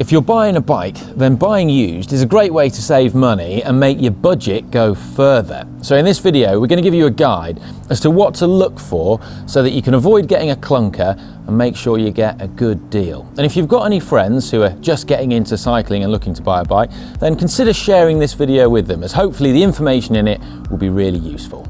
If you're buying a bike, then buying used is a great way to save money and make your budget go further. So in this video, we're going to give you a guide as to what to look for so that you can avoid getting a clunker and make sure you get a good deal. And if you've got any friends who are just getting into cycling and looking to buy a bike, then consider sharing this video with them, as hopefully the information in it will be really useful.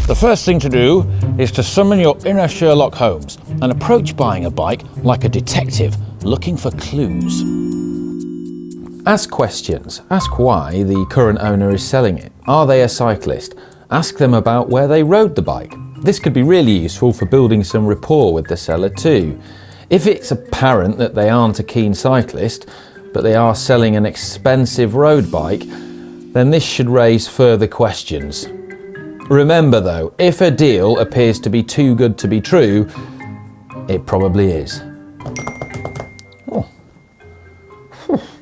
The first thing to do is to summon your inner Sherlock Holmes and approach buying a bike like a detective looking for clues. Ask questions. Ask why the current owner is selling it. Are they a cyclist? Ask them about where they rode the bike. This could be really useful for building some rapport with the seller too. If it's apparent that they aren't a keen cyclist, but they are selling an expensive road bike, then this should raise further questions. Remember though, if a deal appears to be too good to be true, it probably is. Oh.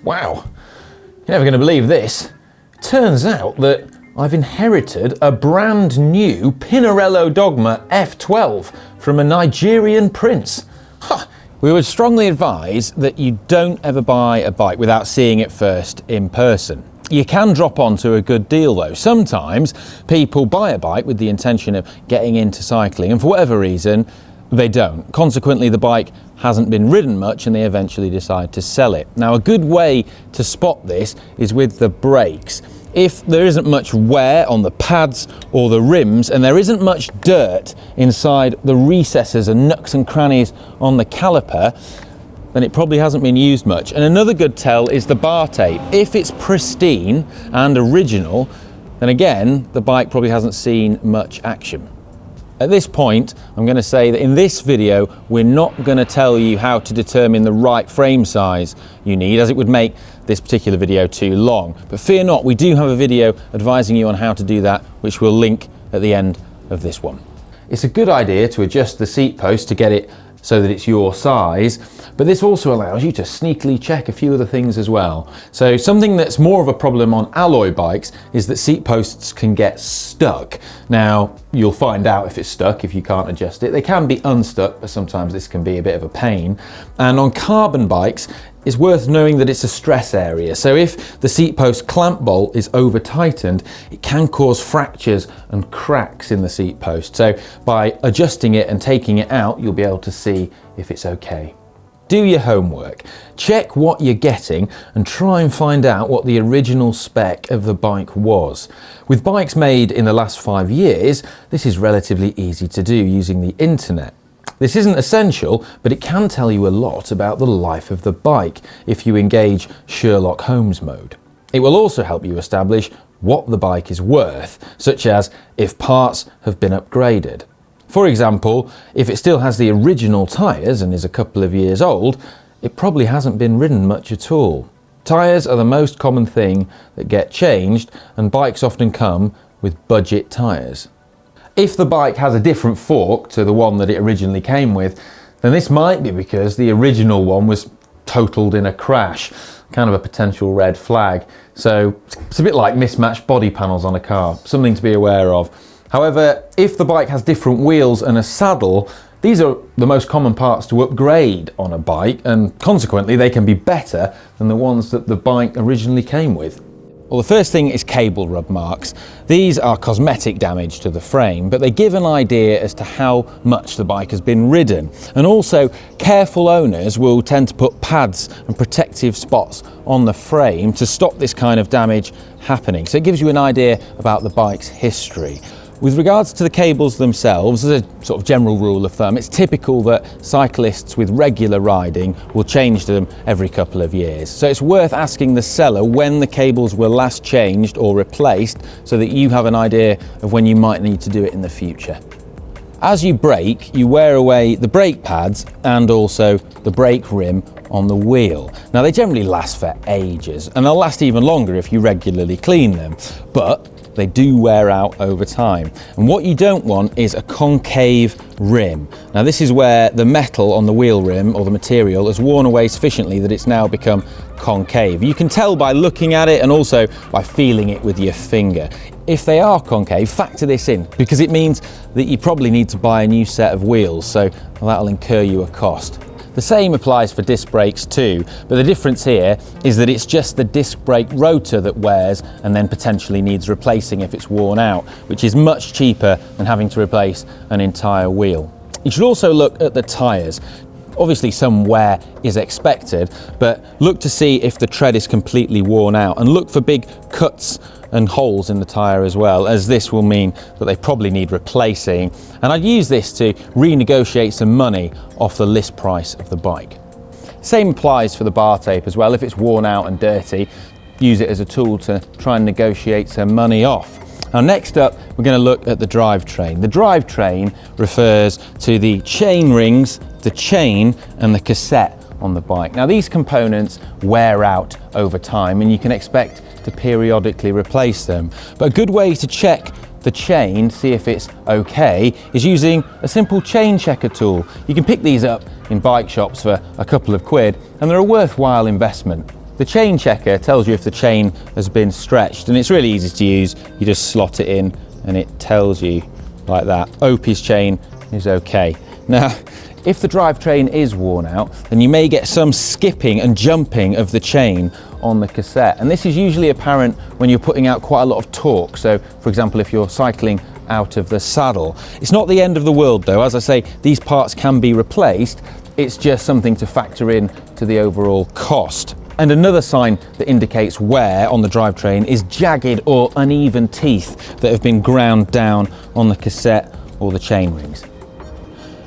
Wow, you're never going to believe this. Turns out that I've inherited a brand new Pinarello Dogma F12 from a Nigerian prince. Huh. We would strongly advise that you don't ever buy a bike without seeing it first in person. You can drop onto a good deal though. Sometimes people buy a bike with the intention of getting into cycling and for whatever reason they don't. Consequently, the bike hasn't been ridden much and they eventually decide to sell it. Now, a good way to spot this is with the brakes. If there isn't much wear on the pads or the rims and there isn't much dirt inside the recesses and nooks and crannies on the caliper, then it probably hasn't been used much. And another good tell is the bar tape. If it's pristine and original, then again, the bike probably hasn't seen much action. At this point, I'm going to say that in this video, we're not going to tell you how to determine the right frame size you need, as it would make this particular video too long. But fear not, we do have a video advising you on how to do that, which we'll link at the end of this one. It's a good idea to adjust the seat post to get it so that it's your size, but this also allows you to sneakily check a few other things as well. So something that's more of a problem on alloy bikes is that seat posts can get stuck. Now, you'll find out if it's stuck if you can't adjust it. They can be unstuck, but sometimes this can be a bit of a pain. And on carbon bikes, it's worth knowing that it's a stress area. So if the seat post clamp bolt is over tightened, it can cause fractures and cracks in the seat post. So by adjusting it and taking it out, you'll be able to see if it's okay. Do your homework, check what you're getting and try and find out what the original spec of the bike was. With bikes made in the last 5 years, this is relatively easy to do using the internet. This isn't essential, but it can tell you a lot about the life of the bike if you engage Sherlock Holmes mode. It will also help you establish what the bike is worth, such as if parts have been upgraded. For example, if it still has the original tyres and is a couple of years old, it probably hasn't been ridden much at all. Tyres are the most common thing that get changed, and bikes often come with budget tyres. If the bike has a different fork to the one that it originally came with, then this might be because the original one was totaled in a crash, kind of a potential red flag. So it's a bit like mismatched body panels on a car, something to be aware of. However, if the bike has different wheels and a saddle, these are the most common parts to upgrade on a bike, and consequently they can be better than the ones that the bike originally came with. Well, the first thing is cable rub marks. These are cosmetic damage to the frame, but they give an idea as to how much the bike has been ridden. And also, careful owners will tend to put pads and protective spots on the frame to stop this kind of damage happening. So it gives you an idea about the bike's history. With regards to the cables themselves, as a sort of general rule of thumb, it's typical that cyclists with regular riding will change them every couple of years. So it's worth asking the seller when the cables were last changed or replaced so that you have an idea of when you might need to do it in the future. As you brake, you wear away the brake pads and also the brake rim on the wheel. Now, they generally last for ages and they'll last even longer if you regularly clean them, but they do wear out over time. And what you don't want is a concave rim. Now, this is where the metal on the wheel rim or the material has worn away sufficiently that it's now become concave. You can tell by looking at it and also by feeling it with your finger. If they are concave, factor this in because it means that you probably need to buy a new set of wheels, so that'll incur you a cost. The same applies for disc brakes too, but the difference here is that it's just the disc brake rotor that wears and then potentially needs replacing if it's worn out, which is much cheaper than having to replace an entire wheel. You should also look at the tyres. Obviously some wear is expected, but look to see if the tread is completely worn out, and look for big cuts and holes in the tyre as well, as this will mean that they probably need replacing. And I'd use this to renegotiate some money off the list price of the bike. Same applies for the bar tape as well. If it's worn out and dirty, use it as a tool to try and negotiate some money off. Now next up, we're going to look at the drivetrain. The drivetrain refers to the chain rings, the chain and the cassette on the bike. Now these components wear out over time and you can expect to periodically replace them. But a good way to check the chain, see if it's okay, is using a simple chain checker tool. You can pick these up in bike shops for a couple of quid and they're a worthwhile investment. The chain checker tells you if the chain has been stretched, and it's really easy to use. You just slot it in and it tells you like that. Opie's chain is okay. Now, if the drivetrain is worn out, then you may get some skipping and jumping of the chain on the cassette. And this is usually apparent when you're putting out quite a lot of torque. So, for example, if you're cycling out of the saddle. It's not the end of the world though. As I say, these parts can be replaced. It's just something to factor in to the overall cost. And another sign that indicates wear on the drivetrain is jagged or uneven teeth that have been ground down on the cassette or the chain rings.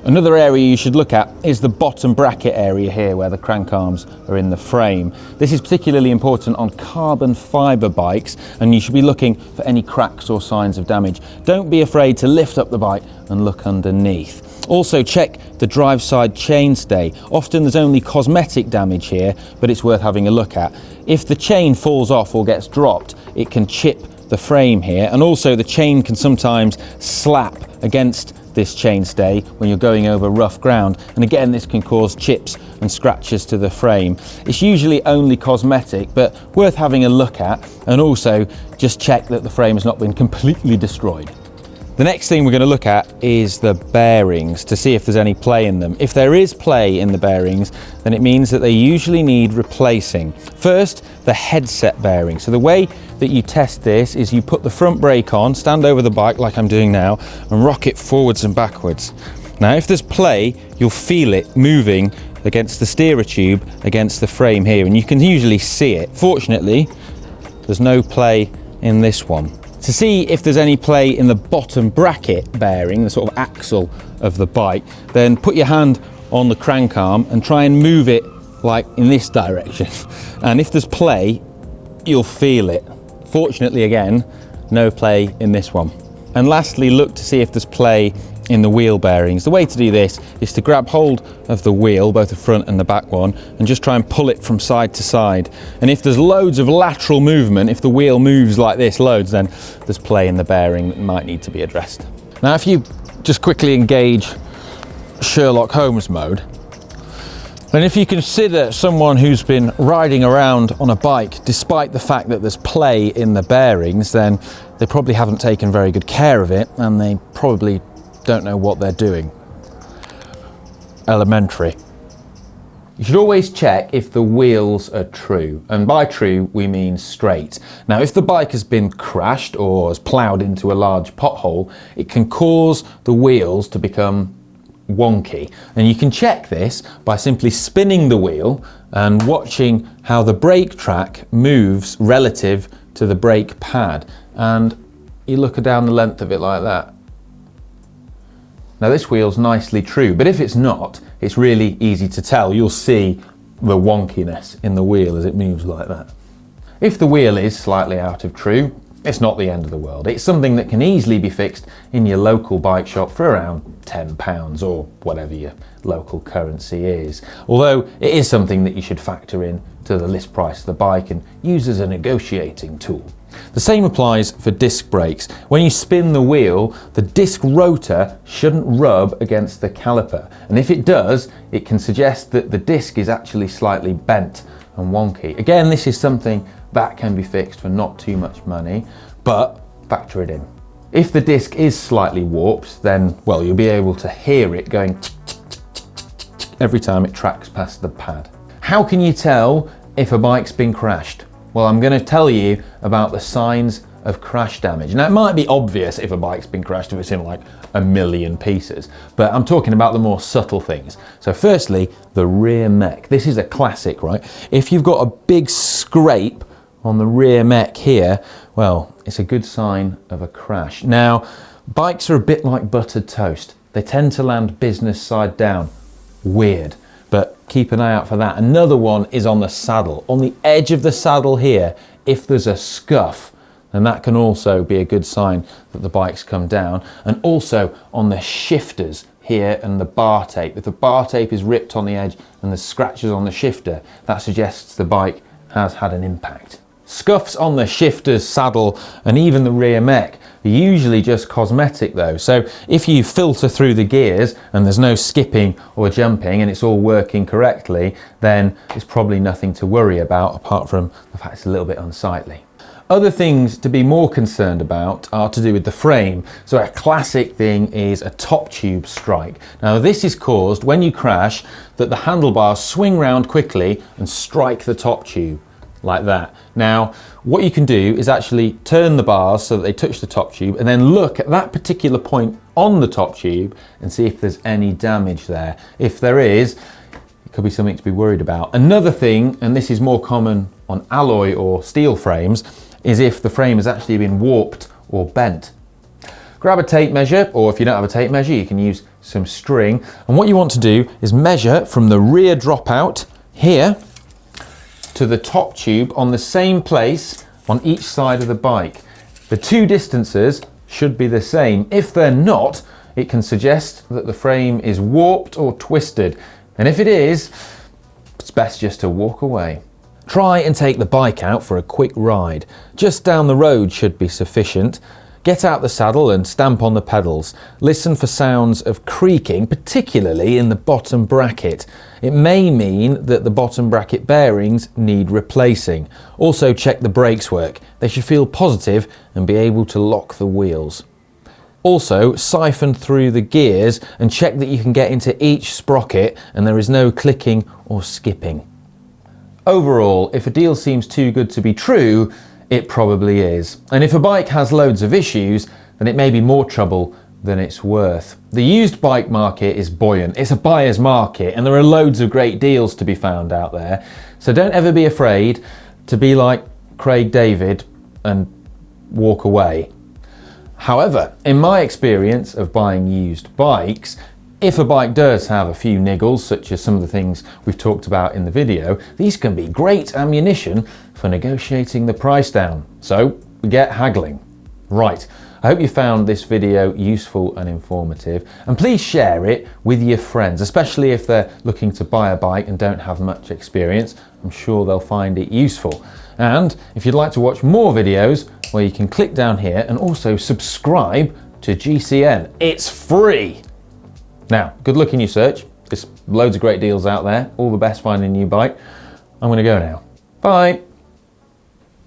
Another area you should look at is the bottom bracket area here where the crank arms are in the frame. This is particularly important on carbon fibre bikes and you should be looking for any cracks or signs of damage. Don't be afraid to lift up the bike and look underneath. Also check the drive side chainstay. Often there's only cosmetic damage here, but it's worth having a look at. If the chain falls off or gets dropped, it can chip the frame here, and also the chain can sometimes slap against this chainstay when you're going over rough ground, and again this can cause chips and scratches to the frame. It's usually only cosmetic, but worth having a look at, and also just check that the frame has not been completely destroyed. The next thing we're going to look at is the bearings to see if there's any play in them. If there is play in the bearings, then it means that they usually need replacing. First, the headset bearing. So the way that you test this is you put the front brake on, stand over the bike like I'm doing now, and rock it forwards and backwards. Now if there's play, you'll feel it moving against the steerer tube, against the frame here, and you can usually see it. Fortunately, there's no play in this one. To see if there's any play in the bottom bracket bearing, the sort of axle of the bike, then put your hand on the crank arm and try and move it like in this direction. And if there's play, you'll feel it. Fortunately, again, no play in this one. And lastly, look to see if there's play in the wheel bearings. The way to do this is to grab hold of the wheel, both the front and the back one, and just try and pull it from side to side. And if there's loads of lateral movement, if the wheel moves like this loads, then there's play in the bearing that might need to be addressed. Now if you just quickly engage Sherlock Holmes mode, then if you consider someone who's been riding around on a bike despite the fact that there's play in the bearings, then they probably haven't taken very good care of it and they probably don't know what they're doing. Elementary. You should always check if the wheels are true, and by true we mean straight. Now if the bike has been crashed or has ploughed into a large pothole, it can cause the wheels to become wonky, and you can check this by simply spinning the wheel and watching how the brake track moves relative to the brake pad, and you look down the length of it like that. Now this wheel's nicely true, but if it's not, it's really easy to tell. You'll see the wonkiness in the wheel as it moves like that. If the wheel is slightly out of true, it's not the end of the world. It's something that can easily be fixed in your local bike shop for around £10 or whatever your local currency is. Although it is something that you should factor in to the list price of the bike and use as a negotiating tool. The same applies for disc brakes. When you spin the wheel, the disc rotor shouldn't rub against the caliper. And if it does, it can suggest that the disc is actually slightly bent and wonky. Again, this is something that can be fixed for not too much money, but factor it in. If the disc is slightly warped, then, well, you'll be able to hear it going tick, tick, tick, tick, tick, tick, every time it tracks past the pad. How can you tell if a bike's been crashed? Well, I'm going to tell you about the signs of crash damage. Now, it might be obvious if a bike's been crashed if it's in like a million pieces, but I'm talking about the more subtle things. So firstly, the rear mech. This is a classic, right? If you've got a big scrape on the rear mech here, well, it's a good sign of a crash. Now, bikes are a bit like buttered toast. They tend to land business side down. Weird, but keep an eye out for that. Another one is on the saddle. On the edge of the saddle here, if there's a scuff, then that can also be a good sign that the bike's come down. And also on the shifters here and the bar tape. If the bar tape is ripped on the edge and there's scratches on the shifter, that suggests the bike has had an impact. Scuffs on the shifters, saddle, and even the rear mech are usually just cosmetic though. So if you filter through the gears and there's no skipping or jumping and it's all working correctly, then it's probably nothing to worry about apart from the fact it's a little bit unsightly. Other things to be more concerned about are to do with the frame. So a classic thing is a top tube strike. Now this is caused when you crash that the handlebars swing round quickly and strike the top tube like that. Now what you can do is actually turn the bars so that they touch the top tube and then look at that particular point on the top tube and see if there's any damage there. If there is, it could be something to be worried about. Another thing, and this is more common on alloy or steel frames, is if the frame has actually been warped or bent. Grab a tape measure, or if you don't have a tape measure, you can use some string. And what you want to do is measure from the rear dropout here to the top tube on the same place on each side of the bike. The two distances should be the same. If they're not, it can suggest that the frame is warped or twisted. And if it is, it's best just to walk away. Try and take the bike out for a quick ride. Just down the road should be sufficient. Get out the saddle and stamp on the pedals. Listen for sounds of creaking, particularly in the bottom bracket. It may mean that the bottom bracket bearings need replacing. Also check the brakes work. They should feel positive and be able to lock the wheels. Also, siphon through the gears and check that you can get into each sprocket and there is no clicking or skipping. Overall, if a deal seems too good to be true, it probably is. And if a bike has loads of issues, then it may be more trouble than it's worth. The used bike market is buoyant. It's a buyer's market and there are loads of great deals to be found out there. So don't ever be afraid to be like Craig David and walk away. However, in my experience of buying used bikes, if a bike does have a few niggles, such as some of the things we've talked about in the video, these can be great ammunition for negotiating the price down. So get haggling. Right, I hope you found this video useful and informative, and please share it with your friends, especially if they're looking to buy a bike and don't have much experience. I'm sure they'll find it useful. And if you'd like to watch more videos, well, you can click down here and also subscribe to GCN. It's free. Now, good luck in your search. There's loads of great deals out there. All the best finding a new bike. I'm going to go now. Bye.